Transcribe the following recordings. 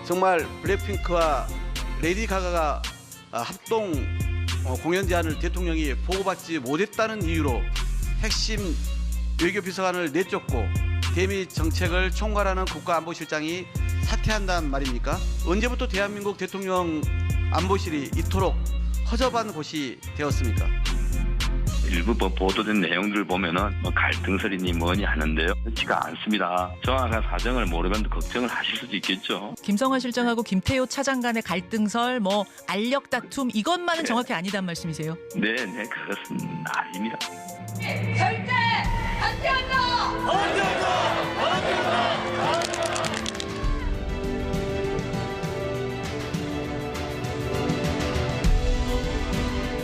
정말 블랙핑크와 레이디 가가가 합동 공연 제안을 대통령이 보고받지 못했다는 이유로 핵심 외교비서관을 내쫓고 대미 정책을 총괄하는 국가안보실장이 사퇴한다는 말입니까? 언제부터 대한민국 대통령 안보실이 이토록 허접한 곳이 되었습니까? 일부 보도된 내용들을 보면은 갈등설이니 뭐니 하는데요. 그렇지가 않습니다. 정확한 사정을 모르면 걱정을 하실 수도 있겠죠. 김성환 실장하고 김태호 차장 간의 갈등설, 알력 다툼 이것만은 정확히 아니단 말씀이세요? 네, 그것은 아닙니다. 절대 반대한다!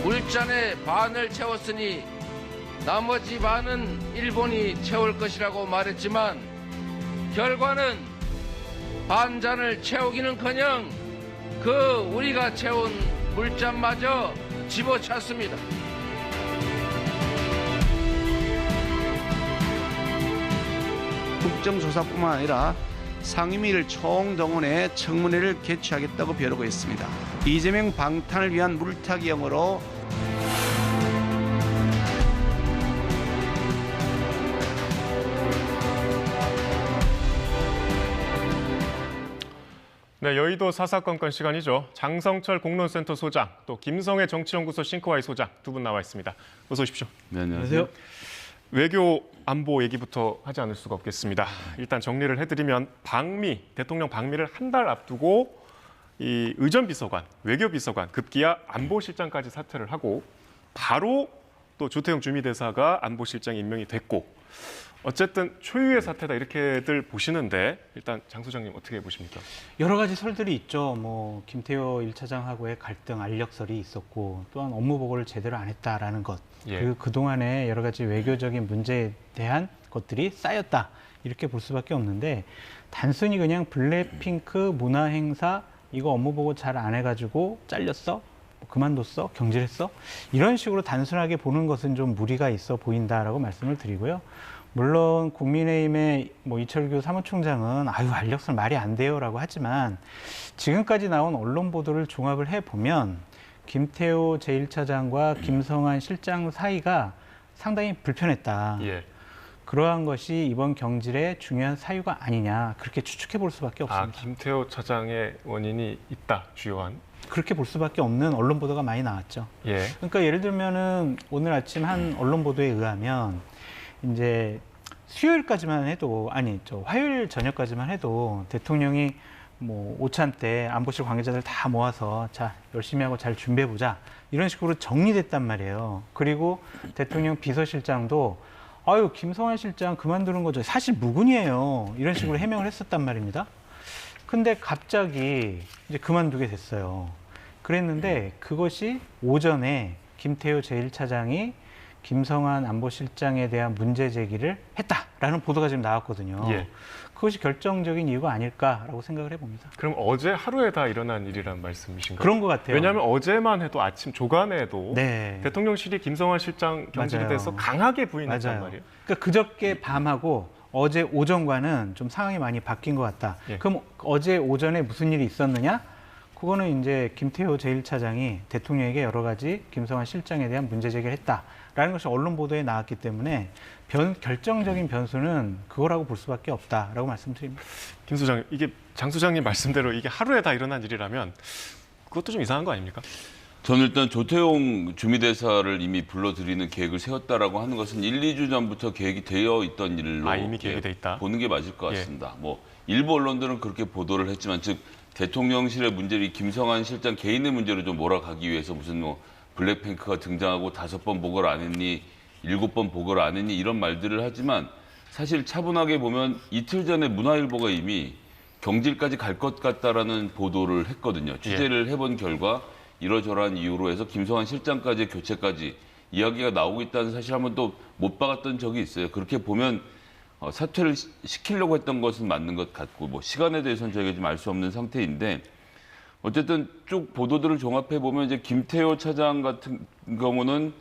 물잔의 반을 채웠으니 나머지 반은 일본이 채울 것이라고 말했지만 결과는 반잔을 채우기는커녕 그 우리가 채운 물잔마저 집어찼습니다. 국정조사뿐만 아니라 상임위를 총동원해 청문회를 개최하겠다고 벼르고 있습니다. 이재명 방탄을 위한 물타기형으로 네, 여의도 사사건건 시간이죠. 장성철 공론센터 소장, 또 김성애 정치연구소 싱크와이 소장 두 분 나와 있습니다. 어서 오십시오. 네, 안녕하세요. 외교 안보 얘기부터 하지 않을 수가 없겠습니다. 일단 정리를 해드리면 대통령 방미를 한 달 앞두고 이 의전비서관, 외교비서관, 급기야 안보실장까지 사퇴를 하고 바로 또 조태용 주미대사가 안보실장에 임명이 됐고 어쨌든 초유의 사태다 이렇게들 보시는데 일단 장 소장님 어떻게 보십니까? 여러 가지 설들이 있죠. 김태호 1차장하고의 갈등 알력설이 있었고 또한 업무 보고를 제대로 안 했다라는 것. 예. 그리고 그동안의 여러 가지 외교적인 문제에 대한 것들이 쌓였다. 이렇게 볼 수밖에 없는데 단순히 그냥 블랙핑크 문화 행사 이거 업무 보고 잘 안 해가지고 잘렸어? 그만뒀어? 경질했어? 이런 식으로 단순하게 보는 것은 좀 무리가 있어 보인다라고 말씀을 드리고요. 물론 국민의힘의 이철규 사무총장은 알력설 말이 안 돼요라고 하지만 지금까지 나온 언론 보도를 종합을 해보면 김태호 제1차장과 김성환 실장 사이가 상당히 불편했다. 예. 그러한 것이 이번 경질의 중요한 사유가 아니냐 그렇게 추측해 볼 수밖에 없습니다. 김태호 차장의 원인이 있다, 주요한. 그렇게 볼 수밖에 없는 언론 보도가 많이 나왔죠. 예. 그러니까 예를 들면은 오늘 아침 한 언론 보도에 의하면 이제 수요일까지만 해도 화요일 저녁까지만 해도 대통령이 오찬 때 안보실 관계자들 다 모아서 자 열심히 하고 잘 준비해 보자 이런 식으로 정리됐단 말이에요. 그리고 대통령 비서실장도 김성환 실장 그만두는 거죠. 사실 무근이에요. 이런 식으로 해명을 했었단 말입니다. 근데 갑자기 이제 그만두게 됐어요. 그랬는데 그것이 오전에 김태호 제1차장이 김성환 안보실장에 대한 문제 제기를 했다라는 보도가 지금 나왔거든요. 예. 그것이 결정적인 이유가 아닐까라고 생각을 해봅니다. 그럼 어제 하루에 다 일어난 일이란 말씀이신가요? 그런 것 같아요. 왜냐하면 어제만 해도 아침 조간에도 네. 대통령실이 김성환 실장 경질에 맞아요. 대해서 강하게 부인했단 맞아요. 말이에요. 그러니까 그저께 밤하고 어제 오전과는 좀 상황이 많이 바뀐 것 같다. 예. 그럼 어제 오전에 무슨 일이 있었느냐? 그거는 이제 김태호 제1차장이 대통령에게 여러 가지 김성환 실장에 대한 문제 제기를 했다라는 것이 언론 보도에 나왔기 때문에 결정적인 변수는 그거라고 볼 수밖에 없다라고 말씀드립니다. 김 소장님, 이게 장 소장님 말씀대로 이게 하루에 다 일어난 일이라면 그것도 좀 이상한 거 아닙니까? 저는 일단 조태용 주미대사를 이미 불러들이는 계획을 세웠다라고 하는 것은 1, 2주 전부터 계획이 되어 있던 일로 이미 계획이 돼 있다? 보는 게 맞을 것 예. 같습니다. 일부 언론들은 그렇게 보도를 했지만 즉 대통령실의 문제를 김성환 실장 개인의 문제로 좀 몰아가기 위해서 무슨 블랙핑크가 등장하고 5번 보고를 안 했니 7번 보고를 안 했니 이런 말들을 하지만 사실 차분하게 보면 이틀 전에 문화일보가 이미 경질까지 갈 것 같다라는 보도를 했거든요. 취재를 해본 결과 이러저러한 이유로 해서 김성환 실장까지의 교체까지 이야기가 나오고 있다는 사실 한번 또 못 박았던 적이 있어요. 그렇게 보면 사퇴를 시키려고 했던 것은 맞는 것 같고 시간에 대해서는 저희가 좀 알 수 없는 상태인데 어쨌든 쭉 보도들을 종합해 보면 이제 김태호 차장 같은 경우는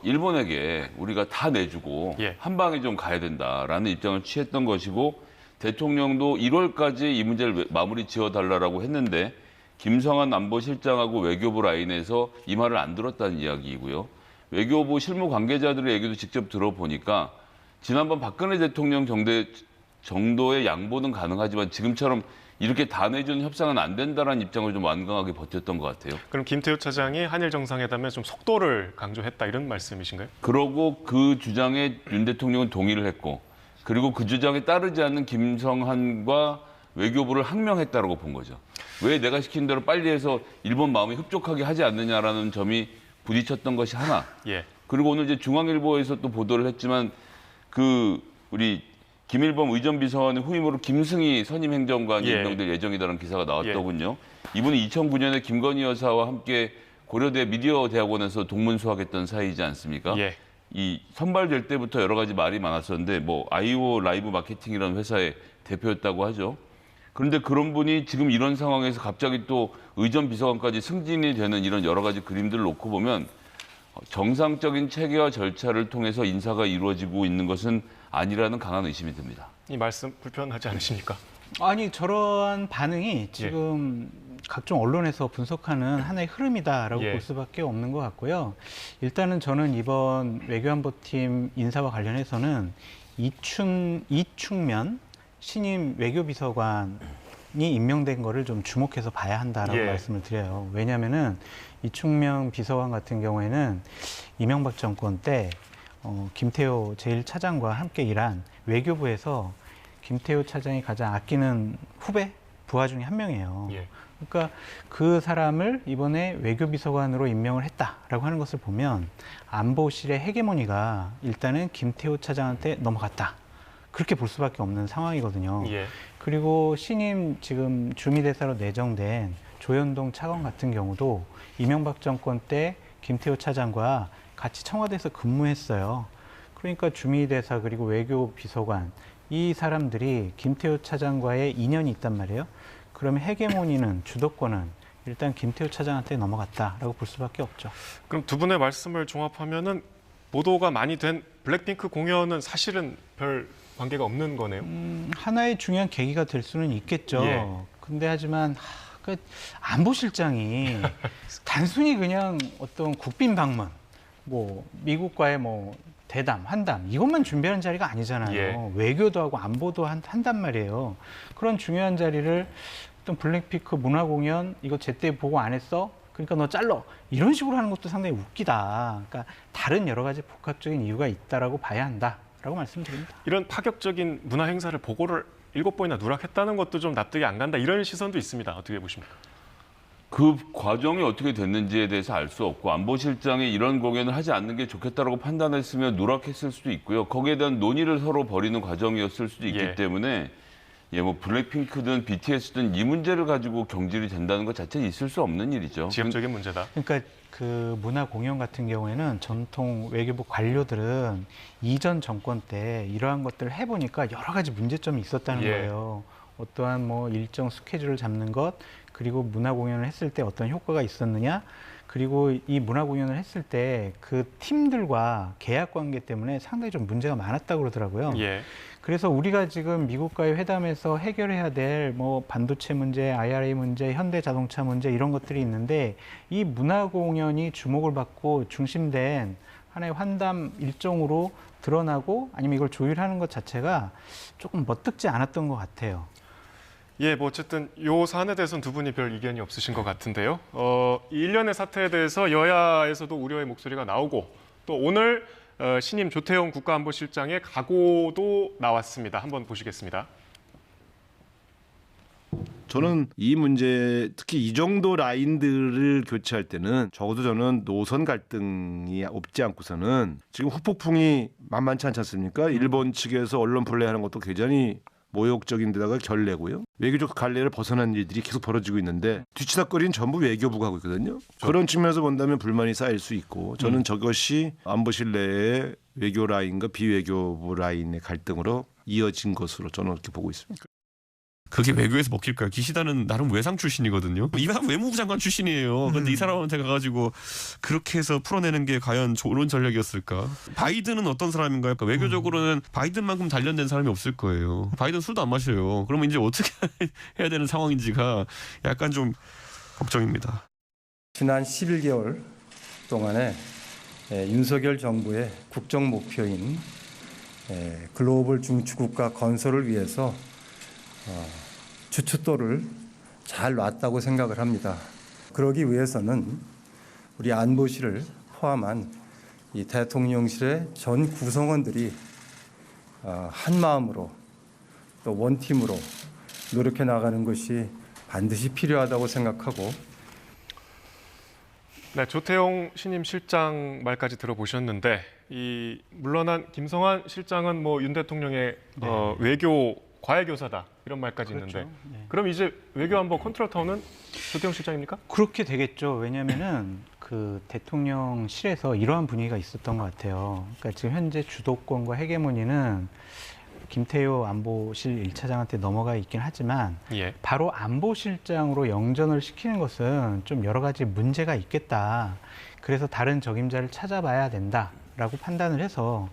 일본에게 우리가 다 내주고 예. 한 방에 좀 가야 된다라는 입장을 취했던 것이고 대통령도 1월까지 이 문제를 마무리 지어달라고 했는데 김성한 안보실장하고 외교부 라인에서 이 말을 안 들었다는 이야기이고요. 외교부 실무 관계자들의 얘기도 직접 들어보니까 지난번 박근혜 대통령 경대 정도의 양보는 가능하지만 지금처럼 이렇게 다 내주는 협상은 안 된다라는 입장을 좀 완강하게 버텼던 것 같아요. 그럼 김태호 차장이 한일 정상회담에 좀 속도를 강조했다 이런 말씀이신가요? 그러고 그 주장에 윤 대통령은 동의를 했고 그리고 그 주장에 따르지 않는 김성한과 외교부를 항명했다라고 본 거죠. 왜 내가 시킨 대로 빨리 해서 일본 마음이 흡족하게 하지 않느냐라는 점이 부딪혔던 것이 하나. 예. 그리고 오늘 이제 중앙일보에서 또 보도를 했지만 그 우리 김일범 의전비서관의 후임으로 김승희 선임행정관이 예. 임명될 예정이라는 기사가 나왔더군요. 이분은 2009년에 김건희 여사와 함께 고려대 미디어 대학원에서 동문 수학했던 사이이지 않습니까? 예. 이 선발될 때부터 여러 가지 말이 많았었는데 뭐 아이오 라이브 마케팅이라는 회사의 대표였다고 하죠. 그런데 그런 분이 지금 이런 상황에서 갑자기 또 의전비서관까지 승진이 되는 이런 여러 가지 그림들을 놓고 보면 정상적인 체계와 절차를 통해서 인사가 이루어지고 있는 것은 아니라는 강한 의심이 듭니다. 이 말씀 불편하지 않으십니까? 아니 저러한 반응이 지금 각종 언론에서 분석하는 하나의 흐름이다라고 예. 볼 수밖에 없는 것 같고요. 일단은 저는 이번 외교안보팀 인사와 관련해서는 이충면 신임 외교비서관이 임명된 거를 좀 주목해서 봐야 한다라고 예. 말씀을 드려요. 왜냐하면은 이충명 비서관 같은 경우에는 이명박 정권 때 김태호 제1차장과 함께 일한 외교부에서 김태호 차장이 가장 아끼는 후배 부하 중에 한 명이에요. 예. 그러니까 그 사람을 이번에 외교비서관으로 임명을 했다라고 하는 것을 보면 안보실의 헤게모니가 일단은 김태호 차장한테 넘어갔다. 그렇게 볼 수밖에 없는 상황이거든요. 예. 그리고 신임 지금 주미대사로 내정된 조현동 차관 같은 경우도 이명박 정권 때 김태호 차장과 같이 청와대에서 근무했어요. 그러니까 주미대사 그리고 외교비서관 이 사람들이 김태호 차장과의 인연이 있단 말이에요. 그러면 헤게모니는 주도권은 일단 김태호 차장한테 넘어갔다라고 볼 수밖에 없죠. 그럼 두 분의 말씀을 종합하면은 보도가 많이 된 블랙핑크 공연은 사실은 별 관계가 없는 거네요. 하나의 중요한 계기가 될 수는 있겠죠. 예. 근데 하지만 그 안보실장이 단순히 그냥 어떤 국빈 방문, 뭐 미국과의 뭐 대담, 환담 이것만 준비하는 자리가 아니잖아요. 예. 외교도 하고 안보도 한단 말이에요. 그런 중요한 자리를 어떤 블랙핑크 문화 공연 이거 제때 보고 안 했어? 그러니까 너 잘러 이런 식으로 하는 것도 상당히 웃기다. 그러니까 다른 여러 가지 복합적인 이유가 있다라고 봐야 한다라고 말씀드립니다. 이런 파격적인 문화 행사를 보고를 7번이나 누락했다는 것도 좀 납득이 안 간다 이런 시선도 있습니다. 어떻게 보십니까? 그 과정이 어떻게 됐는지에 대해서 알 수 없고 안보실장이 이런 공연을 하지 않는 게 좋겠다라고 판단했으면 누락했을 수도 있고요. 거기에 대한 논의를 서로 벌이는 과정이었을 수도 있기 예. 때문에 뭐 블랙핑크든 BTS든 이 문제를 가지고 경질이 된다는 것 자체는 있을 수 없는 일이죠. 지역적인 문제다. 그러니까 그 문화 공연 같은 경우에는 전통 외교부 관료들은 이전 정권 때 이러한 것들을 해보니까 여러 가지 문제점이 있었다는 예. 거예요. 어떠한 뭐 일정 스케줄을 잡는 것, 그리고 문화 공연을 했을 때 어떤 효과가 있었느냐, 그리고 이 문화 공연을 했을 때 그 팀들과 계약 관계 때문에 상당히 좀 문제가 많았다고 그러더라고요. 예. 그래서 우리가 지금 미국과의 회담에서 해결해야 될 뭐 반도체 문제, IRA 문제, 현대자동차 문제 이런 것들이 있는데 이 문화 공연이 주목을 받고 중심된 하나의 환담 일정으로 드러나고 아니면 이걸 조율하는 것 자체가 조금 멋득지 않았던 것 같아요. 예, 뭐 어쨌든 요 사안에 대해서는 두 분이 별 이견이 없으신 것 같은데요. 이 일련의 사태에 대해서 여야에서도 우려의 목소리가 나오고 또 오늘 신임 조태용 국가안보실장의 각오도 나왔습니다. 한번 보시겠습니다. 저는 이 문제 특히 이 정도 라인들을 교체할 때는 적어도 저는 노선 갈등이 없지 않고서는 지금 후폭풍이 만만치 않지 않습니까? 일본 측에서 언론 플레이하는 것도 굉장히 모욕적인 데다가 결례고요. 외교적 갈래를 벗어난 일들이 계속 벌어지고 있는데 뒤치다거리는 전부 외교부가 하고 있거든요. 그런 측면에서 본다면 불만이 쌓일 수 있고 저는 저것이 안보실 내의 외교 라인과 비외교부 라인의 갈등으로 이어진 것으로 저는 그렇게 보고 있습니다. 그게 외교에서 먹힐까요? 기시다는 나름 외상 출신이거든요. 이 사람 외무부 장관 출신이에요. 그런데 이 사람한테 가가지고 그렇게 해서 풀어내는 게 과연 좋은 전략이었을까? 바이든은 어떤 사람인가요? 외교적으로는 바이든만큼 단련된 사람이 없을 거예요. 바이든 술도 안 마셔요. 그러면 이제 어떻게 해야 되는 상황인지가 약간 좀 걱정입니다. 지난 11개월 동안에 윤석열 정부의 국정 목표인 글로벌 중추국가 건설을 위해서 주춧돌을 잘 놨다고 생각을 합니다. 그러기 위해서는 우리 안보실을 포함한 이 대통령실의 전 구성원들이 한 마음으로 또 원팀으로 노력해 나가는 것이 반드시 필요하다고 생각하고 네, 조태용 신임 실장 말까지 들어보셨는데 이 물러난 김성한 실장은 뭐 윤 대통령의 외교 과외교사다 이런 말까지 그렇죠. 있는데 네. 그럼 이제 외교안보 컨트롤타워는 조태용 실장입니까? 그렇게 되겠죠. 왜냐하면은 그 대통령실에서 이러한 분위기가 있었던 것 같아요. 그러니까 지금 현재 주도권과 헤게모니는 김태효 안보실 1차장한테 넘어가 있긴 하지만 예. 바로 안보실장으로 영전을 시키는 것은 좀 여러 가지 문제가 있겠다. 그래서 다른 적임자를 찾아봐야 된다라고 판단을 해서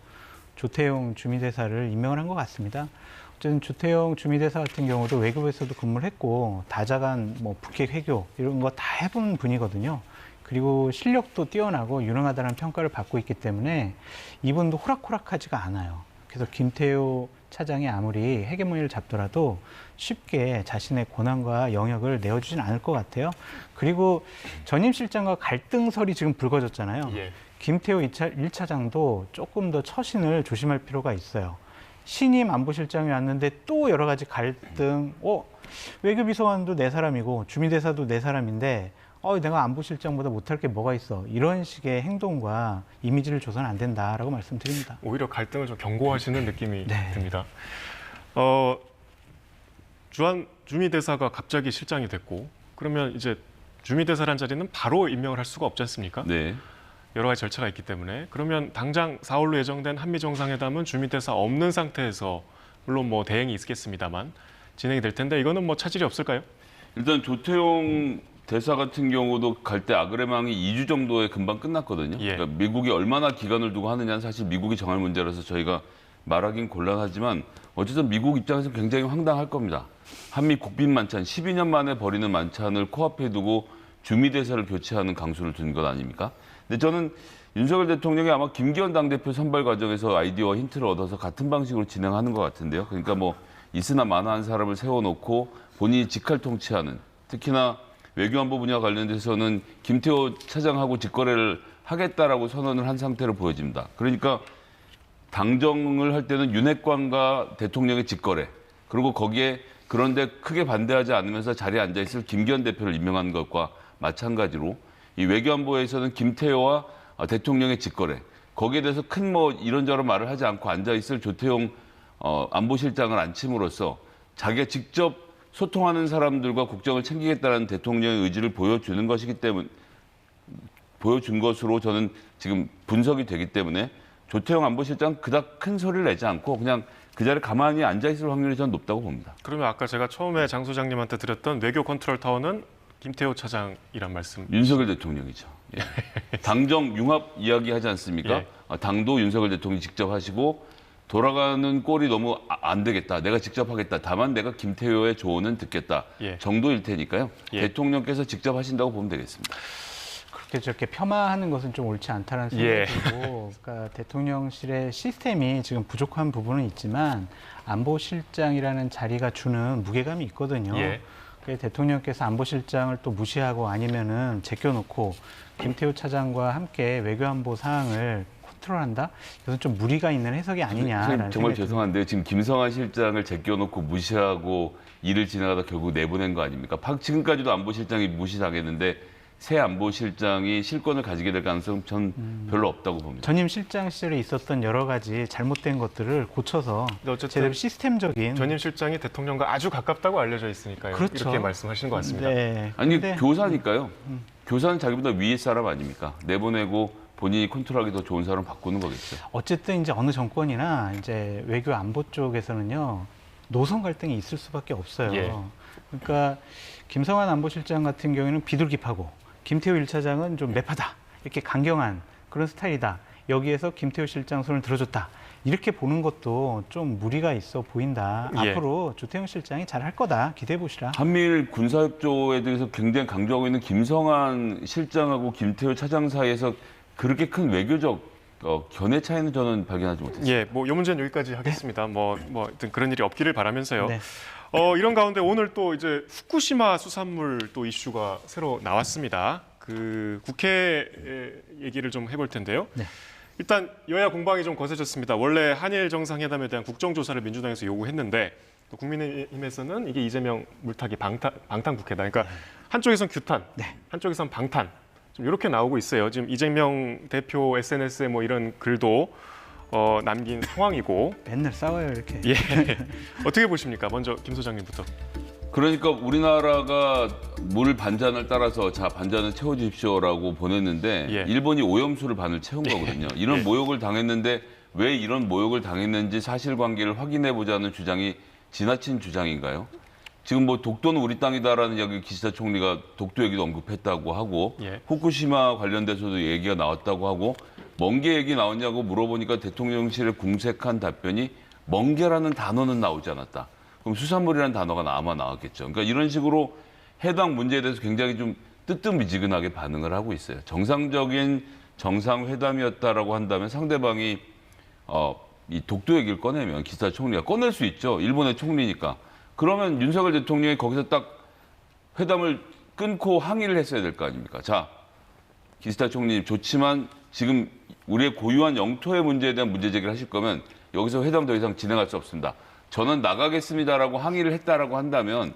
조태용 주미대사를 임명을 한 것 같습니다. 어쨌든 조태용 주미대사 같은 경우도 외교부에서도 근무를 했고 다자간 뭐 북핵 외교 이런 거 다 해본 분이거든요. 그리고 실력도 뛰어나고 유능하다는 평가를 받고 있기 때문에 이분도 호락호락하지가 않아요. 그래서 김태효 차장이 아무리 헤게모니를 잡더라도 쉽게 자신의 권한과 영역을 내어주진 않을 것 같아요. 그리고 전임 실장과 갈등설이 지금 불거졌잖아요. 예. 김태효 1차장도 조금 더 처신을 조심할 필요가 있어요. 신임 안보실장이 왔는데 또 여러 가지 갈등, 외교비서관도 내 사람이고 주미대사도 내 사람인데 내가 안보실장보다 못할 게 뭐가 있어. 이런 식의 행동과 이미지를 줘서는 안 된다라고 말씀드립니다. 오히려 갈등을 좀 경고하시는 느낌이 네. 듭니다. 주미대사가 갑자기 실장이 됐고 그러면 이제 주미대사란 자리는 바로 임명을 할 수가 없지 않습니까? 네. 여러 가지 절차가 있기 때문에 그러면 당장 4월로 예정된 한미 정상회담은 주미대사 없는 상태에서 물론 뭐 대행이 있겠습니다만 진행이 될 텐데 이거는 뭐 차질이 없을까요? 일단 조태용 대사 같은 경우도 갈 때 아그레망이 2주 정도에 금방 끝났거든요. 예. 그러니까 미국이 얼마나 기간을 두고 하느냐는 사실 미국이 정할 문제라서 저희가 말하긴 곤란하지만 어쨌든 미국 입장에서 굉장히 황당할 겁니다. 한미 국빈 만찬 12년 만에 벌이는 만찬을 코앞에 두고 주미대사를 교체하는 강수를 둔 것 아닙니까? 근데 저는 윤석열 대통령이 아마 김기현 당대표 선발 과정에서 아이디어와 힌트를 얻어서 같은 방식으로 진행하는 것 같은데요. 그러니까 뭐 있으나 마나한 사람을 세워놓고 본인이 직할 통치하는 특히나 외교안보 분야 관련돼서는 김태호 차장하고 직거래를 하겠다라고 선언을 한 상태로 보여집니다. 그러니까 당정을 할 때는 윤핵관과 대통령의 직거래 그리고 거기에 그런데 크게 반대하지 않으면서 자리에 앉아있을 김기현 대표를 임명한 것과 마찬가지로 이 외교안보에서는 김태호와 대통령의 직거래 거기에 대해서 큰 뭐 이런저런 말을 하지 않고 앉아있을 조태용 안보실장을 앉힘으로써 자기가 직접 소통하는 사람들과 국정을 챙기겠다는 대통령의 의지를 보여주는 것이기 때문에 보여준 것으로 저는 지금 분석이 되기 때문에 조태용 안보실장 그닥 큰 소리를 내지 않고 그냥 그 자리에 가만히 앉아있을 확률이 저는 높다고 봅니다. 그러면 아까 제가 처음에 장 소장님한테 드렸던 외교 컨트롤 타워는 김태호 차장이란 말씀. 윤석열 대통령이죠. 예. 당정 융합 이야기 하지 않습니까? 예. 당도 윤석열 대통령이 직접 하시고 돌아가는 꼴이 너무 안 되겠다. 내가 직접 하겠다. 다만 내가 김태효의 조언은 듣겠다. 예. 정도일 테니까요. 예. 대통령께서 직접 하신다고 보면 되겠습니다. 그렇게 저렇게 폄하하는 것은 좀 옳지 않다는 생각이 들고 그러니까 대통령실의 시스템이 지금 부족한 부분은 있지만 안보실장이라는 자리가 주는 무게감이 있거든요. 예. 그래서 대통령께서 안보실장을 또 무시하고 아니면은 제껴놓고 김태호 차장과 함께 외교안보 사항을 컨트롤한다? 이것은 좀 무리가 있는 해석이 아니냐라는 정말 생각이 죄송한데 지금 김성한 실장을 제껴놓고 무시하고 일을 진행하다 결국 내보낸 거 아닙니까? 지금까지도 안보실장이 무시당했는데 새 안보실장이 실권을 가지게 될 가능성은 전 별로 없다고 봅니다. 전임 실장 시절에 있었던 여러 가지 잘못된 것들을 고쳐서 어쨌든 제대로 시스템적인 전임 실장이 대통령과 아주 가깝다고 알려져 있으니까요. 그렇죠. 이렇게 말씀하신 것 같습니다. 네. 아니 근데 교사니까요. 교사는 자기보다 위에 사람 아닙니까? 내보내고 본인이 컨트롤하기 더 좋은 사람 바꾸는 거겠죠. 어쨌든 이제 어느 정권이나 이제 외교 안보 쪽에서는요. 노선 갈등이 있을 수밖에 없어요. 예. 그러니까 김성환 안보실장 같은 경우에는 비둘기파고 김태호 1차장은 좀 맵하다. 이렇게 강경한 그런 스타일이다. 여기에서 김태호 실장 손을 들어줬다. 이렇게 보는 것도 좀 무리가 있어 보인다. 예. 앞으로 조태용 실장이 잘할 거다. 기대해 보시라. 한미일 군사협조에 대해서 굉장히 강조하고 있는 김성한 실장하고 김태호 차장 사이에서 그렇게 큰 외교적 견해 차이는 저는 발견하지 못했습니다. 예, 뭐 이 문제는 여기까지 하겠습니다. 뭐 하여튼 그런 일이 없기를 바라면서요. 네. 이런 가운데 오늘 또 이제 후쿠시마 수산물 또 이슈가 새로 나왔습니다. 그 국회 얘기를 좀 해볼 텐데요. 네. 일단 여야 공방이 좀 거세졌습니다. 원래 한일 정상회담에 대한 국정조사를 민주당에서 요구했는데 또 국민의힘에서는 이게 이재명 물타기 방탄 국회다. 그러니까 한쪽에선 규탄, 네. 한쪽에선 방탄. 좀 이렇게 나오고 있어요. 지금 이재명 대표 SNS에 뭐 이런 글도 남긴 상황이고. 맨날 싸워요 이렇게. 예. 어떻게 보십니까? 먼저 김 소장님부터. 그러니까 우리나라가 물 반잔을 따라서 자 반잔을 채워주십시오라고 보냈는데 예. 일본이 오염수를 반을 채운 거거든요. 이런 예. 모욕을 당했는데 왜 이런 모욕을 당했는지 사실관계를 확인해보자는 주장이 지나친 주장인가요? 지금 뭐 독도는 우리 땅이다라는 이야기 기시다 총리가 독도 얘기도 언급했다고 하고 예. 후쿠시마 관련돼서도 얘기가 나왔다고 하고 멍게 얘기 나왔냐고 물어보니까 대통령실의 궁색한 답변이 멍게라는 단어는 나오지 않았다. 그럼 수산물이라는 단어가 아마 나왔겠죠. 그러니까 이런 식으로 해당 문제에 대해서 굉장히 좀 뜨뜻미지근하게 반응을 하고 있어요. 정상적인 정상회담이었다라고 한다면 상대방이 이 독도 얘기를 꺼내면 기시다 총리가 꺼낼 수 있죠. 일본의 총리니까. 그러면 윤석열 대통령이 거기서 딱 회담을 끊고 항의를 했어야 될 거 아닙니까? 자, 기시다 총리님 좋지만 지금 우리의 고유한 영토의 문제에 대한 문제 제기를 하실 거면 여기서 회담 더 이상 진행할 수 없습니다. 저는 나가겠습니다라고 항의를 했다라고 한다면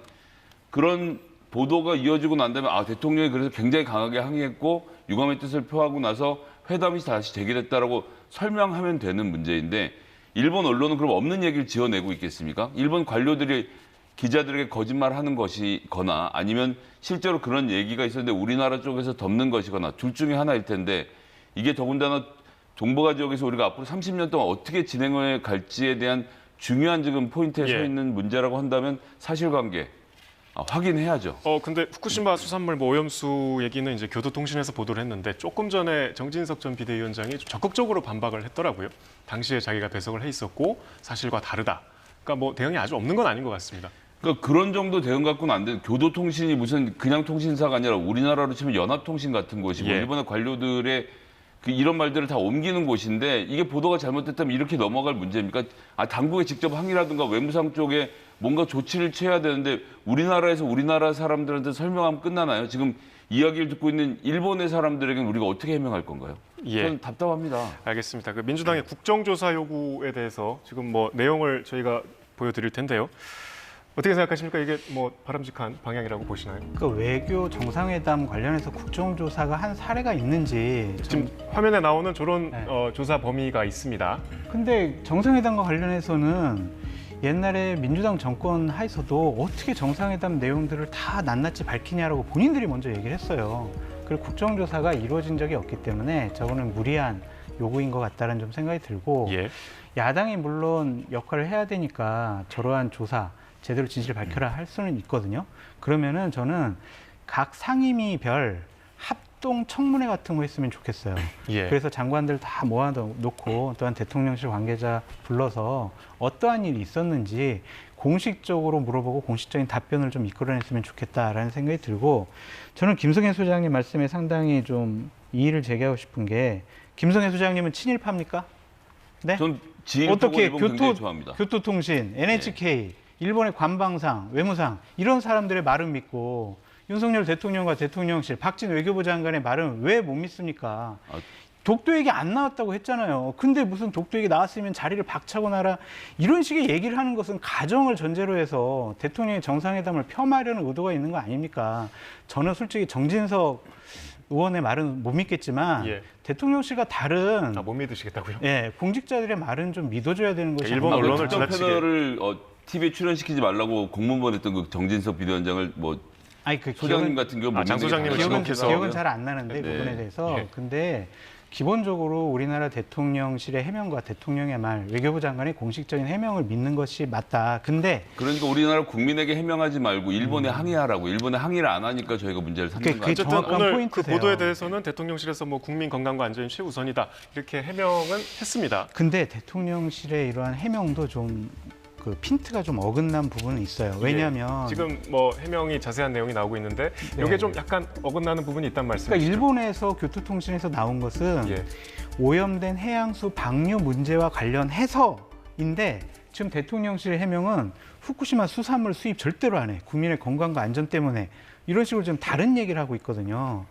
그런 보도가 이어지고 난다면 대통령이 그래서 굉장히 강하게 항의했고 유감의 뜻을 표하고 나서 회담이 다시 재개됐다라고 설명하면 되는 문제인데 일본 언론은 그럼 없는 얘기를 지어내고 있겠습니까? 일본 관료들이 기자들에게 거짓말하는 것이거나 아니면 실제로 그런 얘기가 있었는데 우리나라 쪽에서 덮는 것이거나 둘 중에 하나일 텐데 이게 더군다나 동북아 지역에서 우리가 앞으로 30년 동안 어떻게 진행해 갈지에 대한 중요한 지금 포인트에 서 있는 문제라고 한다면 사실관계 확인해야죠. 근데 후쿠시마 수산물 뭐 오염수 얘기는 이제 교도통신에서 보도를 했는데 조금 전에 정진석 전 비대위원장이 좀 적극적으로 반박을 했더라고요. 당시에 자기가 배석을 해 있었고 사실과 다르다. 그러니까 뭐 대응이 아주 없는 건 아닌 것 같습니다. 그러니까 그런 정도 대응 갖고는 안 돼. 교도통신이 무슨 그냥 통신사가 아니라 우리나라로 치면 연합통신 같은 곳이고 일본의 관료들의 이런 말들을 다 옮기는 곳인데 이게 보도가 잘못됐다면 이렇게 넘어갈 문제입니까? 당국에 직접 항의라든가 외무상 쪽에 뭔가 조치를 취해야 되는데 우리나라에서 우리나라 사람들한테 설명하면 끝나나요? 지금 이야기를 듣고 있는 일본의 사람들에게는 우리가 어떻게 해명할 건가요? 저는 답답합니다. 알겠습니다. 그 민주당의 국정조사 요구에 대해서 지금 뭐 내용을 저희가 보여드릴 텐데요. 어떻게 생각하십니까? 이게 뭐 바람직한 방향이라고 보시나요? 그 외교 정상회담 관련해서 국정조사가 한 사례가 있는지 지금 화면에 나오는 저런 조사 범위가 있습니다. 근데 정상회담과 관련해서는 옛날에 민주당 정권 하에서도 어떻게 정상회담 내용들을 다 낱낱이 밝히냐라고 본인들이 먼저 얘기를 했어요. 그리고 국정조사가 이루어진 적이 없기 때문에 저거는 무리한 요구인 것 같다는 좀 생각이 들고 야당이 물론 역할을 해야 되니까 저러한 조사 제대로 진실을 밝혀라 할 수는 있거든요. 그러면은 저는 각 상임위별 합동 청문회 같은 거 했으면 좋겠어요. 그래서 장관들 다 모아놓고 또한 대통령실 관계자 불러서 어떠한 일이 있었는지 공식적으로 물어보고 공식적인 답변을 좀 이끌어냈으면 좋겠다라는 생각이 들고 저는 김성애 소장님 말씀에 상당히 좀 이의를 제기하고 싶은 게 김성애 소장님은 친일파입니까? 네? 전 지인하고 어떻게 일본 굉장히 좋아합니다. 교토통신, NHK, 일본의 관방상, 외무상 이런 사람들의 말을 믿고 윤석열 대통령과 대통령실, 박진 외교부 장관의 말은 왜 못 믿습니까? 독도 얘기 안 나왔다고 했잖아요. 근데 무슨 독도 얘기 나왔으면 자리를 박차고 나라 이런 식의 얘기를 하는 것은 가정을 전제로 해서 대통령의 정상회담을 폄하하려는 의도가 있는 거 아닙니까? 저는 솔직히 정진석 의원의 말은 못 믿겠지만 대통령실과 다른 못 믿으시겠다고요? 공직자들의 말은 좀 믿어줘야 되는 것이 일본 언론을 지나치게 패널을 TV에 출연시키지 말라고 공문보냈던 그 정진석 비대위원장을 소장님 같은 경우 장 소장님을 기억은 잘 안 나는데 부분에 대해서 근데 기본적으로 우리나라 대통령실의 해명과 대통령의 말, 외교부 장관의 공식적인 해명을 믿는 것이 맞다. 근데 그러니까 우리나라 국민에게 해명하지 말고 일본에 항의하라고. 일본에 항의를 안 하니까 저희가 문제를 삼는 거 그게 아니죠? 어쨌든 정확한 오늘 포인트세요. 그 보도에 대해서는 대통령실에서 뭐 국민 건강과 안전이 최우선이다 이렇게 해명은 했습니다. 근데 대통령실의 이러한 해명도 좀 그 핀트가 좀 어긋난 부분은 있어요. 왜냐하면 지금 뭐 해명이 자세한 내용이 나오고 있는데 네. 이게 좀 약간 어긋나는 부분이 있단 말씀이시죠? 그러니까 일본에서 교토통신에서 나온 것은 예. 오염된 해양수 방류 문제와 관련해서인데 지금 대통령실의 해명은 후쿠시마 수산물 수입 절대로 안 해. 국민의 건강과 안전 때문에 이런 식으로 좀 다른 얘기를 하고 있거든요.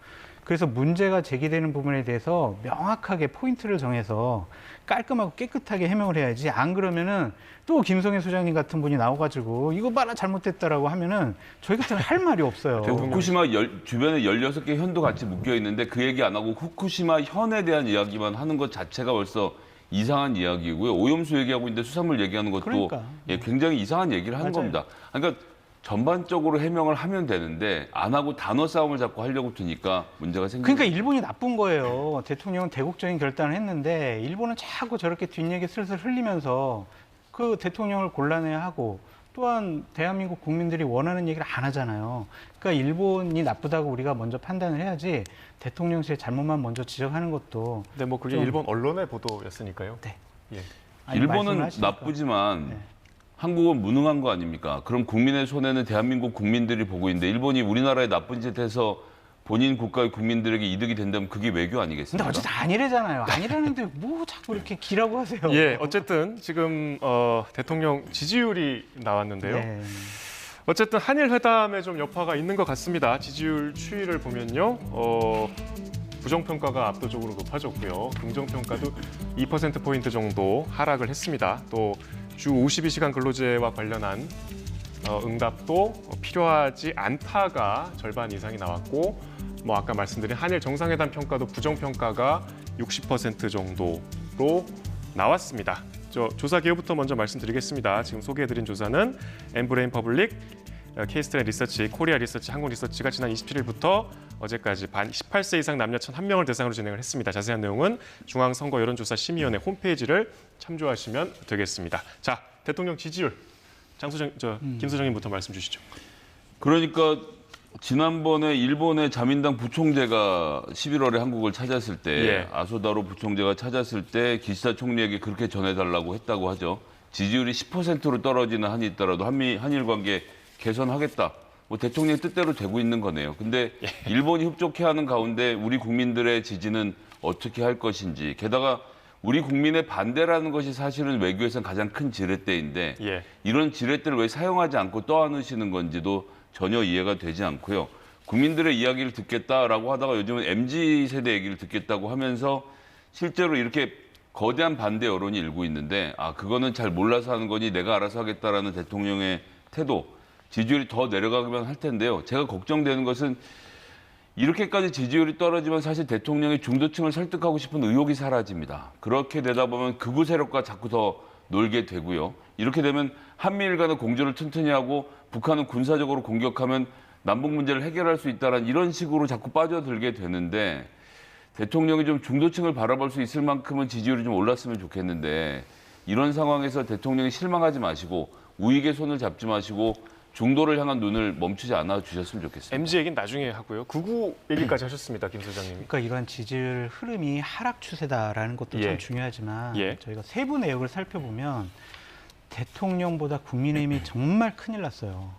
그래서 문제가 제기되는 부분에 대해서 명확하게 포인트를 정해서 깔끔하고 깨끗하게 해명을 해야지. 안 그러면은 또 김성애 소장님 같은 분이 나와가지고 이거 봐라 잘못됐다라고 하면은 저희 같으면 할 말이 없어요. 후쿠시마 주변에 16개 현도 같이 묶여 있는데 그 얘기 안 하고 후쿠시마 현에 대한 이야기만 하는 것 자체가 벌써 이상한 이야기고요. 오염수 얘기하고 있는데 수산물 얘기하는 것도 그러니까. 예, 굉장히 이상한 얘기를 하는 맞아요. 겁니다. 그러니까 전반적으로 해명을 하면 되는데 안 하고 단어 싸움을 자꾸 하려고 드니까 문제가 생기는 그러니까 거죠. 일본이 나쁜 거예요. 대통령은 대국적인 결단을 했는데 일본은 자꾸 저렇게 뒷얘기 슬슬 흘리면서 그 대통령을 곤란해하고 또한 대한민국 국민들이 원하는 얘기를 안 하잖아요. 그러니까 일본이 나쁘다고 우리가 먼저 판단을 해야지 대통령실의 잘못만 먼저 지적하는 것도. 네, 뭐 그게 좀- 일본 언론의 보도였으니까요. 네. 예. 아니, 일본은 말씀을 하시니까. 나쁘지만 네. 한국은 무능한 거 아닙니까? 그럼 국민의 손해는 대한민국 국민들이 보고 있는데 일본이 우리나라에 나쁜 짓 해서 본인 국가의 국민들에게 이득이 된다면 그게 외교 근데 아니겠습니까? 어쨌든 아니래잖아요. 아니라는데 뭐 자꾸 이렇게 기라고 하세요. 예, 어쨌든 지금 대통령 지지율이 나왔는데요. 네. 어쨌든 한일 회담에 좀 여파가 있는 것 같습니다. 지지율 추이를 보면요, 부정평가가 압도적으로 높아졌고요. 긍정평가도 2% 포인트 정도 하락을 했습니다. 또 주 52시간 근로제와 관련한 응답도 필요하지 않다가 절반 이상이 나왔고, 뭐 아까 말씀드린 한일 정상회담 평가도 부정평가가 60% 정도로 나왔습니다. 조사 기호부터 먼저 말씀드리겠습니다. 지금 소개해드린 조사는 엠브레인 퍼블릭, 케이스트렌 리서치, 코리아 리서치, 한국 리서치가 지난 27일부터 어제까지 18세 이상 남녀 1,001명을 대상으로 진행을 했습니다. 자세한 내용은 중앙선거여론조사심의위원회 홈페이지를 참조하시면 되겠습니다. 자, 대통령 지지율, 김 소장님부터 말씀 주시죠. 그러니까 지난번에 일본의 자민당 부총재가 11월에 한국을 찾았을 때 예. 아소다로 부총재가 찾았을 때 기시다 총리에게 그렇게 전해달라고 했다고 하죠. 지지율이 10%로 떨어지는 한이 있더라도 한일 관계 개선하겠다. 뭐 대통령의 뜻대로 되고 있는 거네요. 근데 일본이 흡족해하는 가운데 우리 국민들의 지지는 어떻게 할 것인지, 게다가 우리 국민의 반대라는 것이 사실은 외교에서는 가장 큰 지렛대인데 예. 이런 지렛대를 왜 사용하지 않고 떠안으시는 건지도 전혀 이해가 되지 않고요. 국민들의 이야기를 듣겠다라고 하다가 요즘은 MZ세대 얘기를 듣겠다고 하면서 실제로 이렇게 거대한 반대 여론이 일고 있는데, 그거는 잘 몰라서 하는 거니 내가 알아서 하겠다라는 대통령의 태도, 지지율이 더 내려가기만 할 텐데요. 제가 걱정되는 것은 이렇게까지 지지율이 떨어지면 사실 대통령이 중도층을 설득하고 싶은 의욕이 사라집니다. 그렇게 되다 보면 극우 세력과 자꾸 더 놀게 되고요. 이렇게 되면 한미일 간의 공조를 튼튼히 하고 북한은 군사적으로 공격하면 남북 문제를 해결할 수 있다는 이런 식으로 자꾸 빠져들게 되는데, 대통령이 좀 중도층을 바라볼 수 있을 만큼은 지지율이 좀 올랐으면 좋겠는데, 이런 상황에서 대통령이 실망하지 마시고 우익의 손을 잡지 마시고 중도를 향한 눈을 멈추지 않아 주셨으면 좋겠습니다. MZ 얘기는 나중에 하고요. 극우 얘기까지 하셨습니다, 김 소장님. 그러니까 이러한 지지율 흐름이 하락 추세다라는 것도 예. 참 중요하지만 예. 저희가 세부 내역을 살펴보면 대통령보다 국민의힘이 정말 큰일 났어요.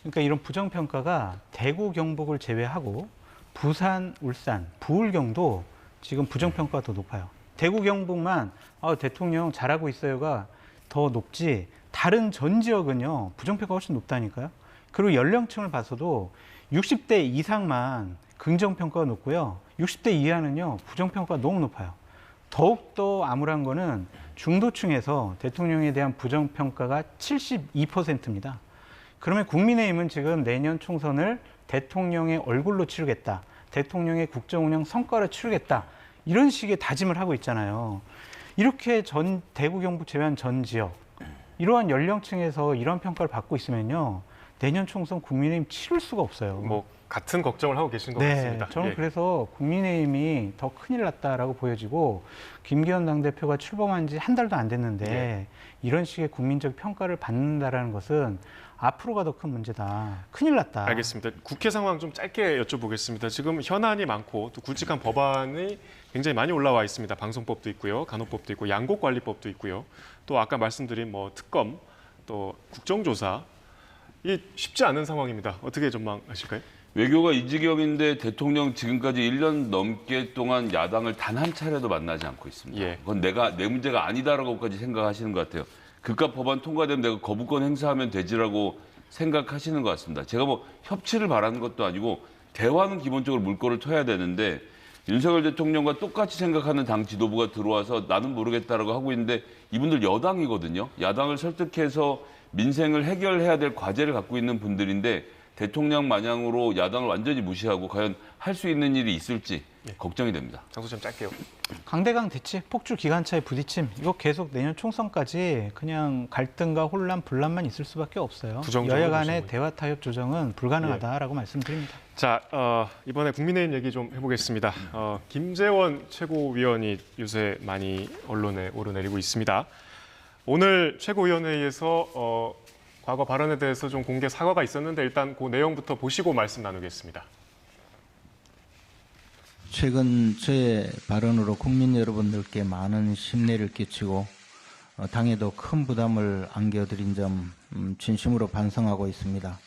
그러니까 이런 부정평가가 대구, 경북을 제외하고 부산, 울산, 부울경도 지금 부정평가가 더 높아요. 대구, 경북만 대통령 잘하고 있어요가 더 높지, 다른 전 지역은요 부정평가가 훨씬 높다니까요. 그리고 연령층을 봐서도 60대 이상만 긍정평가가 높고요, 60대 이하는요 부정평가가 너무 높아요. 더욱더 암울한 거는 중도층에서 대통령에 대한 부정평가가 72%입니다. 그러면 국민의힘은 지금 내년 총선을 대통령의 얼굴로 치르겠다, 대통령의 국정운영 성과로 치르겠다, 이런 식의 다짐을 하고 있잖아요. 이렇게 대구, 경북 제외한 전 지역, 이러한 연령층에서 이러한 평가를 받고 있으면요, 내년 총선 국민의힘 치를 수가 없어요. 뭐 같은 걱정을 하고 계신 것 네, 같습니다. 저는 예. 그래서 국민의힘이 더 큰일 났다라고 보여지고 김기현 당대표가 출범한 지 한 달도 안 됐는데 예. 이런 식의 국민적 평가를 받는다라는 것은 앞으로가 더 큰 문제다. 큰일 났다. 알겠습니다. 국회 상황 좀 짧게 여쭤보겠습니다. 지금 현안이 많고 또 굵직한 법안이 굉장히 많이 올라와 있습니다. 방송법도 있고요, 간호법도 있고, 양곡관리법도 있고요. 또 아까 말씀드린 뭐 특검, 또 국정조사, 이 쉽지 않은 상황입니다. 어떻게 전망하실까요? 외교가 이 지경인데 대통령 지금까지 1년 넘게 동안 야당을 단 한 차례도 만나지 않고 있습니다. 예. 그건 내 문제가 아니다라고까지 생각하시는 것 같아요. 그깟 법안 통과되면 내가 거부권 행사하면 되지라고 생각하시는 것 같습니다. 제가 뭐 협치를 바라는 것도 아니고 대화는 기본적으로 물꼬를 터야 되는데 윤석열 대통령과 똑같이 생각하는 당 지도부가 들어와서 나는 모르겠다라고 하고 있는데 이분들 여당이거든요. 야당을 설득해서 민생을 해결해야 될 과제를 갖고 있는 분들인데 대통령 마냥으로 야당을 완전히 무시하고 과연 할 수 있는 일이 있을지 걱정이 됩니다. 장소장 짧게요. 강대강 대치, 폭주 기관차의 부딪힘 이거 계속 내년 총선까지 그냥 갈등과 혼란, 분란만 있을 수밖에 없어요. 부정적으로 여야 간의 보시는 대화 타협 조정은 불가능하다라고 말씀드립니다. 자, 이번에 국민의힘 얘기 좀 해보겠습니다. 김재원 최고위원이 요새 많이 언론에 오르내리고 있습니다. 오늘 최고위원회의에서 과거 발언에 대해서 좀 공개 사과가 있었는데 일단 그 내용부터 보시고 말씀 나누겠습니다. 최근 저의 발언으로 국민 여러분들께 많은 심려를 끼치고 당에도 큰 부담을 안겨드린 점 진심으로 반성하고 있습니다.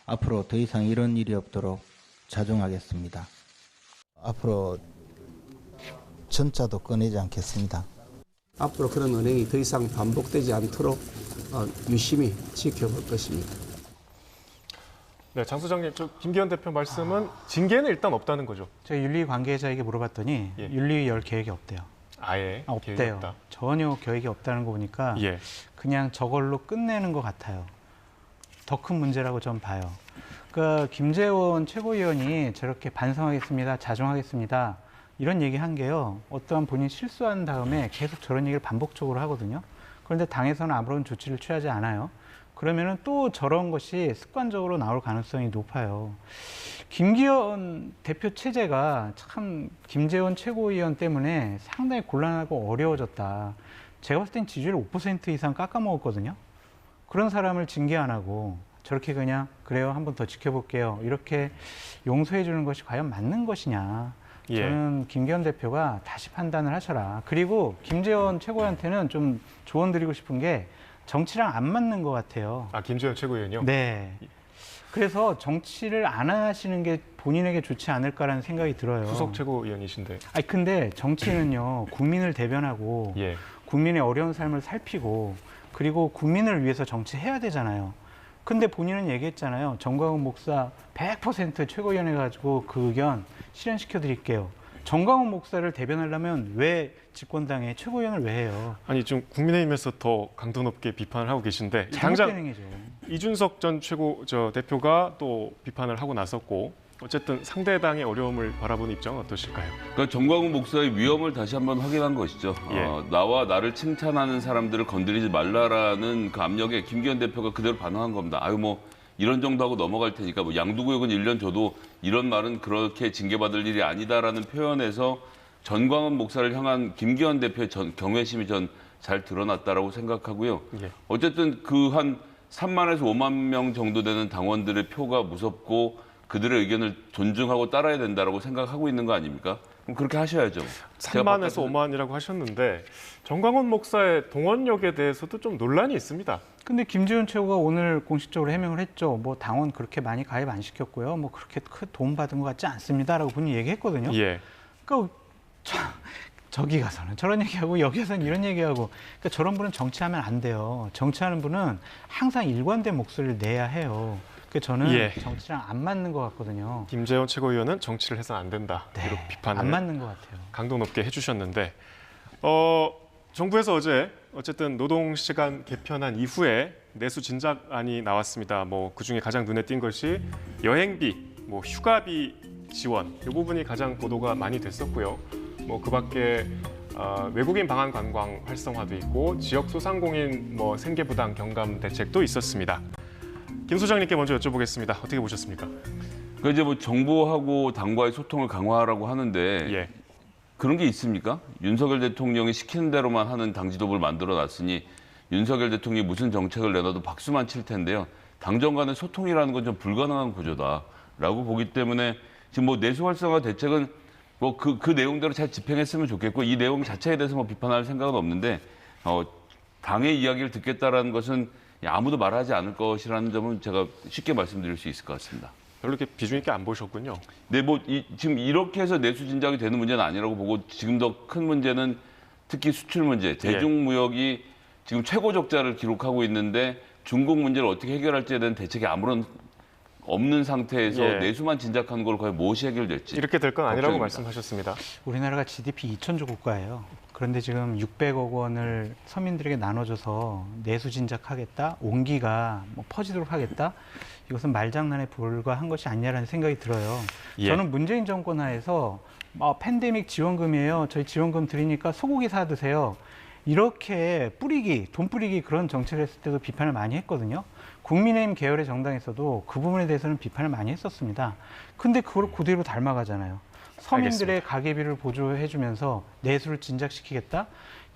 앞으로 더 이상 이런 일이 없도록 자중하겠습니다. 앞으로 전자도 꺼내지 않겠습니다. 앞으로 그런 언행이 더 이상 반복되지 않도록 유심히 지켜볼 것입니다. 네, 장 소장님, 저 김기현 대표 말씀은 징계는 일단 없다는 거죠? 제가 윤리 관계자에게 물어봤더니 예. 윤리 열 계획이 없대요. 아예 계획이 없대요. 없다. 전혀 계획이 없다는 거 보니까 예. 그냥 저걸로 끝내는 것 같아요. 더 큰 문제라고 전 봐요. 그러니까 김재원 최고위원이 저렇게 반성하겠습니다, 자중하겠습니다 이런 얘기한 게요. 어떠한 본인이 실수한 다음에 계속 저런 얘기를 반복적으로 하거든요. 그런데 당에서는 아무런 조치를 취하지 않아요. 그러면은 또 저런 것이 습관적으로 나올 가능성이 높아요. 김기현 대표 체제가 참 김재원 최고위원 때문에 상당히 곤란하고 어려워졌다. 제가 봤을 땐 지지율 5% 이상 깎아먹었거든요. 그런 사람을 징계 안 하고 저렇게 그냥 그래요, 한번 더 지켜볼게요, 이렇게 용서해 주는 것이 과연 맞는 것이냐. 예. 저는 김기현 대표가 다시 판단을 하셔라. 그리고 김재원 최고위원한테는 좀 조언 드리고 싶은 게 정치랑 안 맞는 것 같아요. 아, 김재원 최고위원이요? 네. 그래서 정치를 안 하시는 게 본인에게 좋지 않을까라는 생각이 들어요. 수석 최고위원이신데. 아니 근데 정치는요, 국민을 대변하고 예. 국민의 어려운 삶을 살피고 그리고 국민을 위해서 정치해야 되잖아요. 근데 본인은 얘기했잖아요. 정광훈 목사 100% 최고위원회 가지고 그 의견 실현시켜 드릴게요. 정광훈 목사를 대변하려면 왜 집권당의 최고위원을 왜 해요? 아니 좀 국민의힘에서 더 강도 높게 비판을 하고 계신데 당장 잘못된 행위죠. 이준석 전 대표가 또 비판을 하고 나섰고 어쨌든 상대당의 어려움을 바라보는 입장은 어떠실까요? 그러니까 정광훈 목사의 위험을 다시 한번 확인한 것이죠. 예. 나와 나를 칭찬하는 사람들을 건드리지 말라라는 그 압력에 김기현 대표가 그대로 반응한 겁니다. 아유 뭐 이런 정도 하고 넘어갈 테니까 뭐 양두구역은 1년 줘도 이런 말은 그렇게 징계받을 일이 아니다라는 표현에서 전광훈 목사를 향한 김기현 대표의 경외심이 전 잘 드러났다라고 생각하고요. 예. 어쨌든 그 한 3만에서 5만 명 정도 되는 당원들의 표가 무섭고 그들의 의견을 존중하고 따라야 된다라고 생각하고 있는 거 아닙니까? 그럼 그렇게 하셔야죠. 3만에서 5만이라고 하셨는데 정광훈 목사의 동원력에 대해서도 좀 논란이 있습니다. 근데 김재원 최고가 오늘 공식적으로 해명을 했죠. 뭐 당원 그렇게 많이 가입 안 시켰고요. 뭐 그렇게 큰 도움 받은 것 같지 않습니다라고 본인이 얘기했거든요. 예. 그러니까 저기 가서는 저런 얘기하고 여기 가서는 이런 얘기하고, 그러니까 저런 분은 정치하면 안 돼요. 정치하는 분은 항상 일관된 목소리를 내야 해요. 그러니까 저는 예. 정치랑 안 맞는 것 같거든요. 김재원 최고위원은 정치를 해서는 안 된다. 네, 이렇게 비판을 안 맞는 것 같아요. 강도 높게 해주셨는데 정부에서 어제 어쨌든 노동시간 개편한 이후에 내수 진작안이 나왔습니다. 뭐 그중에 가장 눈에 띈 것이 여행비, 뭐 휴가비 지원 이 부분이 가장 보도가 많이 됐었고요. 뭐 그밖에 외국인 방한 관광 활성화도 있고 지역 소상공인 뭐 생계부담 경감 대책도 있었습니다. 김 소장님께 먼저 여쭤보겠습니다. 어떻게 보셨습니까? 그 이제 뭐 정부하고 당과의 소통을 강화하라고 하는데 예. 그런 게 있습니까? 윤석열 대통령이 시키는 대로만 하는 당 지도부를 만들어 놨으니 윤석열 대통령이 무슨 정책을 내놔도 박수만 칠 텐데요. 당정 간의 소통이라는 건 좀 불가능한 구조다라고 보기 때문에 지금 뭐 내수 활성화 대책은 뭐 그 내용대로 잘 집행했으면 좋겠고 이 내용 자체에 대해서 뭐 비판할 생각은 없는데 당의 이야기를 듣겠다라는 것은 아무도 말하지 않을 것이라는 점은 제가 쉽게 말씀드릴 수 있을 것 같습니다. 별로 이렇게 비중 있게 안 보셨군요. 네, 뭐 지금 이렇게 해서 내수 진작이 되는 문제는 아니라고 보고 지금 더 큰 문제는 특히 수출 문제, 대중무역이 지금 최고 적자를 기록하고 있는데 중국 문제를 어떻게 해결할지에 대한 대책이 아무런 없는 상태에서 내수만 진작하는 걸 과연 무엇이 해결될지. 이렇게 될 건 아니라고 걱정입니다. 말씀하셨습니다. 우리나라가 GDP 2천조 국가예요. 그런데 지금 600억 원을 서민들에게 나눠줘서 내수 진작하겠다, 온기가 뭐 퍼지도록 하겠다. 이것은 말장난에 불과한 것이 아니냐라는 생각이 들어요. 저는 문재인 정권 하에서 팬데믹 지원금이에요. 저희 지원금 드리니까 소고기 사 드세요. 이렇게 돈 뿌리기 그런 정책을 했을 때도 비판을 많이 했거든요. 국민의힘 계열의 정당에서도 그 부분에 대해서는 비판을 많이 했었습니다. 근데 그걸 그대로 닮아가잖아요. 서민들의 가계비를 보조해주면서 내수를 진작시키겠다?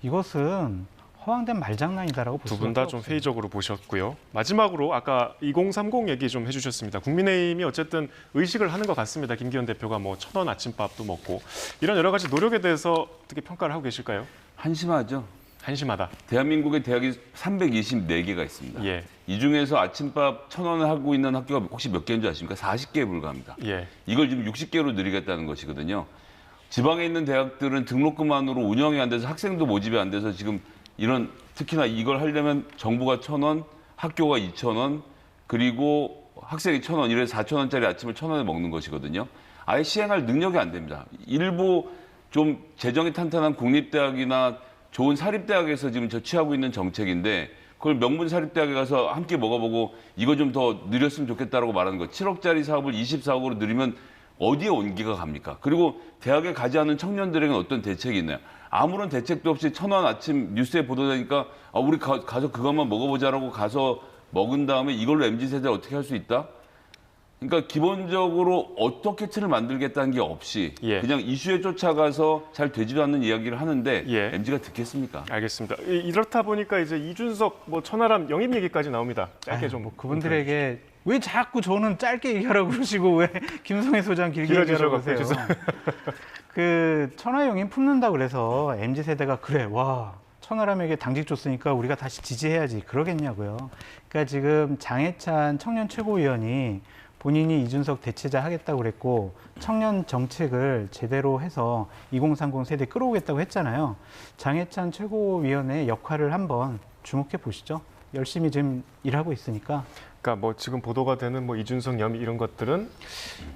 이것은 허황된 말장난이다라고 볼 두 수밖에 분 다 없어요. 좀 회의적으로 보셨고요. 마지막으로 아까 2030 얘기 좀 해주셨습니다. 국민의힘이 어쨌든 의식을 하는 것 같습니다. 김기현 대표가 뭐 1,000원 아침밥도 먹고 이런 여러 가지 노력에 대해서 어떻게 평가를 하고 계실까요? 한심하죠. 한심하다. 대한민국의 대학이 324개가 있습니다. 예. 이 중에서 아침밥 1,000원을 하고 있는 학교가 혹시 몇 개인 줄 아십니까? 40개에 불과합니다. 예. 이걸 지금 60개로 늘리겠다는 것이거든요. 지방에 있는 대학들은 등록금만으로 운영이 안 돼서 학생도 모집이 안 돼서 지금 이런 특히나 이걸 하려면 정부가 1,000원, 학교가 2,000원, 그리고 학생이 1,000원, 이래서 4,000원짜리 아침을 1,000원에 먹는 것이거든요. 아예 시행할 능력이 안 됩니다. 일부 좀 재정이 탄탄한 국립대학이나 좋은 사립대학에서 지금 취하고 있는 정책인데 그걸 명문 사립대학에 가서 함께 먹어보고 이거 좀 더 늘렸으면 좋겠다라고 말하는 거. 7억짜리 사업을 24억으로 늘리면 어디에 온기가 갑니까? 그리고 대학에 가지 않은 청년들에게는 어떤 대책이 있나요? 아무런 대책도 없이 1,000원 아침 뉴스에 보도되니까 우리 가서 그것만 먹어보자라고 가서 먹은 다음에 이걸로 MZ세대를 어떻게 할 수 있다? 그러니까 기본적으로 어떻게 틀을 만들겠다는 게 없이 그냥 이슈에 쫓아가서 잘 되지도 않는 이야기를 하는데 MZ가 듣겠습니까? 알겠습니다. 이렇다 보니까 이제 이준석 뭐 천하람 영입 얘기까지 나옵니다. 짧게 좀 그분들에게 왜 자꾸 저는 짧게 얘기하라고 그러시고 왜 김성애 소장 길게 얘기하라고 하세요? 그 천하영인 품는다 그래서 MZ세대가 그래 와 천하람에게 당직 줬으니까 우리가 다시 지지해야지 그러겠냐고요. 그러니까 지금 장해찬 청년 최고위원이 본인이 이준석 대체자 하겠다고 그랬고 청년 정책을 제대로 해서 2030 세대 끌어오겠다고 했잖아요. 장해찬 최고위원의 역할을 한번 주목해 보시죠. 열심히 지금 일하고 있으니까. 그러니까 뭐 지금 보도가 되는 뭐 이준석 영입 이런 것들은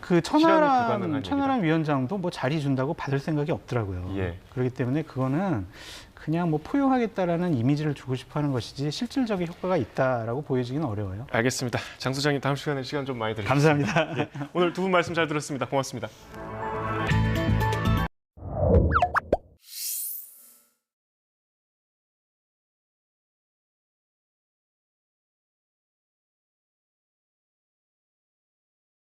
그 천하람 위원장도 뭐 자리 준다고 받을 생각이 없더라고요. 그렇기 때문에 그거는 그냥 뭐 포용하겠다라는 이미지를 주고 싶어하는 것이지 실질적인 효과가 있다라고 보여지기는 어려워요. 알겠습니다. 장 소장님 다음 시간에 시간 좀 많이 드릴게요. 감사합니다. 오늘 두 분 말씀 잘 들었습니다. 고맙습니다.